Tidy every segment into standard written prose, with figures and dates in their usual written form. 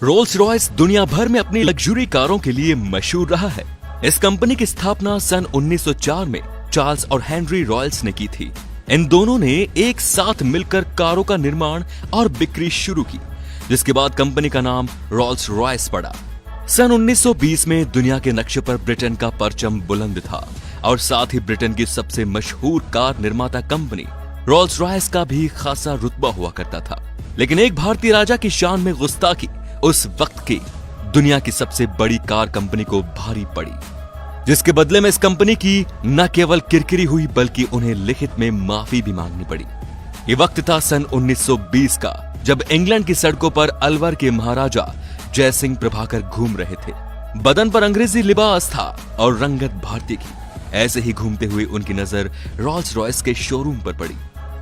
Rolls Royce दुनिया भर में अपनी लग्जरी कारों के लिए मशहूर रहा है। इस कंपनी की स्थापना सन 1904 में चार्ल्स और हेनरी रॉयल्स ने की थी। इन दोनों ने एक साथ मिलकर कारों का निर्माण और बिक्री शुरू की, जिसके बाद कंपनी का नाम रोल्स रॉयस पड़ा। सन 1920 में दुनिया के नक्शे पर ब्रिटेन का परचम बुलंद था और साथ ही ब्रिटेन की सबसे मशहूर कार निर्माता कंपनी रोल्स रॉयस का भी खासा रुतबा हुआ करता था। लेकिन एक भारतीय राजा की शान में गुस्ताखी उस वक्त की दुनिया की सबसे बड़ी कार कंपनी को भारी पड़ी, जिसके बदले में इस कंपनी की न केवल किरकिरी हुई बल्कि उन्हें लिखित में माफी भी मांगनी पड़ी। ये वक्त था सन 1920 का, जब इंग्लैंड की सड़कों पर अलवर के महाराजा जयसिंह प्रभाकर घूम रहे थे। बदन पर अंग्रेजी लिबास था और रंगत भारतीय की। ऐसे ही घूमते हुए उनकी नजर रोल्स रॉयस के शोरूम पर पड़ी।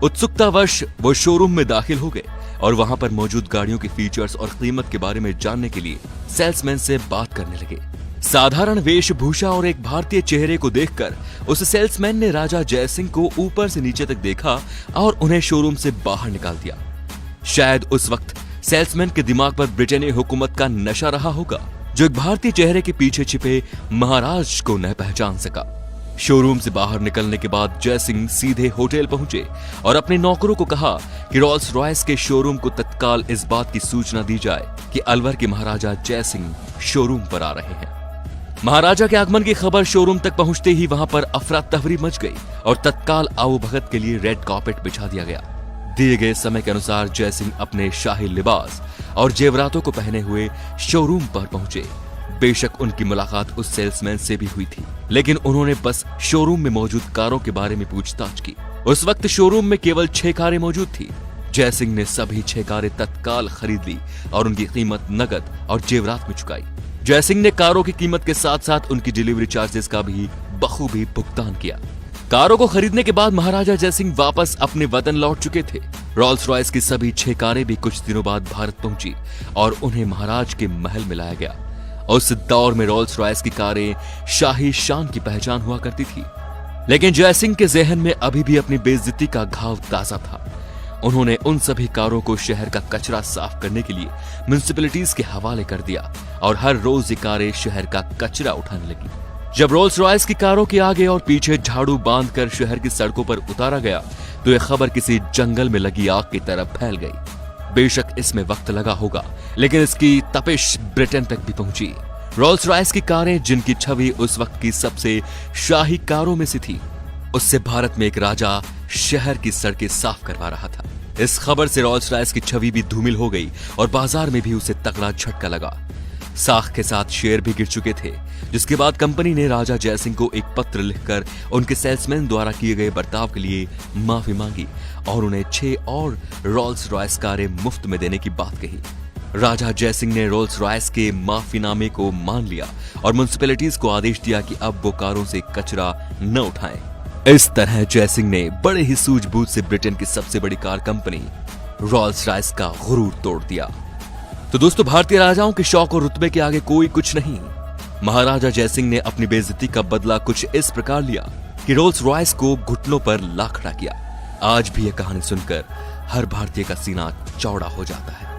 उत्सुकतावश वो शोरूम में दाखिल हो गए और वहां पर मौजूद गाड़ियों के फीचर्स और कीमत के बारे में जानने के लिए सेल्समैन से बात करने लगे। साधारण वेशभूषा और एक भारतीय चेहरे को देखकर उस सेल्समैन ने राजा जयसिंह को ऊपर से नीचे तक देखा और उन्हें शोरूम से बाहर निकाल दिया। शायद उस वक्त सेल्समैन के दिमाग पर ब्रिटेनी हुकूमत का नशा रहा होगा, जो एक भारतीय चेहरे के पीछे छिपे महाराज को न पहचान सका। शोरूम से बाहर निकलने के बाद जयसिंह सीधे होटल पहुंचे और अपने नौकरों को कहा कि रोल्स रॉयस के शोरूम को तत्काल इस बात की सूचना दी जाए कि अलवर के महाराजा जयसिंह शोरूम पर आ रहे हैं। महाराजा के आगमन की खबर शोरूम तक पहुंचते ही वहां पर अफरा तफरी मच गई और तत्काल आओ भगत के लिए रेड कार्पेट बिछा दिया गया। दिए गए समय के अनुसार जयसिंह अपने शाही लिबास और जेवरातों को पहने हुए शोरूम पर पहुंचे। बेशक उनकी मुलाकात उस सेल्समैन से भी हुई थी, लेकिन उन्होंने बस शोरूम में मौजूद कारों के बारे में पूछताछ की। उस वक्त शोरूम में केवल 6 कारें मौजूद थी। जयसिंह ने सभी 6 कारें तत्काल खरीद ली और उनकी कीमत नकद और जेवरात में चुकाई। जयसिंह ने कारों की कीमत के साथ साथ उनकी डिलीवरी चार्जेस का भी बखूबी भुगतान किया। कारों को खरीदने के बाद महाराजा जयसिंह वापस अपने वतन लौट चुके थे। रोल्स रॉयस की सभी 6 कारें भी कुछ दिनों बाद भारत पहुंची और उन्हें महाराज के महल में लाया गया। उस दौर में रोल्स रॉयस की कारें शाही शान की पहचान हुआ करती थी, लेकिन जयसिंह के जहन में अभी भी अपनी बेइज्जती का घाव ताजा था। उन्होंने उन सभी कारों को शहर का कचरा साफ करने के लिए म्युनिसिपैलिटीज के हवाले कर दिया और हर रोज ये कारें शहर का कचरा उठाने लगी। जब रोल्स रॉयस की कारों के आगे और पीछे झाड़ू बांधकर शहर की सड़कों पर उतारा गया तो यह खबर किसी जंगल में लगी आग की तरह फैल गई। बेशक इसमें वक्त लगा होगा, लेकिन इसकी तपिश ब्रिटेन तक भी पहुंची। रोल्स रॉयस की कारें, जिनकी छवि उस वक्त की सबसे शाही कारों में से थी, उससे भारत में एक राजा शहर की सड़कें साफ करवा रहा था। इस खबर से रोल्स रॉयस की छवि भी धूमिल हो गई और बाजार में भी उसे तगड़ा झटका लगा। साख के साथ शेयर भी गिर चुके थे, जिसके बाद कंपनी ने राजा जयसिंह को एक पत्र लिखकर उनके सेल्समैन द्वारा किए गए बर्ताव के लिए माफी मांगी और उन्हें 6 और रोल्स रॉयस कारें मुफ्त में देने की बात कही। राजा जयसिंह ने रोल्स रॉयस के माफीनामे को मान लिया और म्युनिसिपैलिटीज को आदेश दिया कि अब वो कारों से कचरा न उठाएं। इस तरह जयसिंह ने बड़े ही सूझबूझ से ब्रिटेन की सबसे बड़ी कार कंपनी रोल्स रॉयस का गुरूर तोड़ दिया। तो दोस्तों, भारतीय राजाओं के शौक और रुतबे के आगे कोई कुछ नहीं। महाराजा जयसिंह ने अपनी बेइज्जती का बदला कुछ इस प्रकार लिया कि रोल्स रॉयस को घुटनों पर ला खड़ा किया। आज भी यह कहानी सुनकर हर भारतीय का सीना चौड़ा हो जाता है।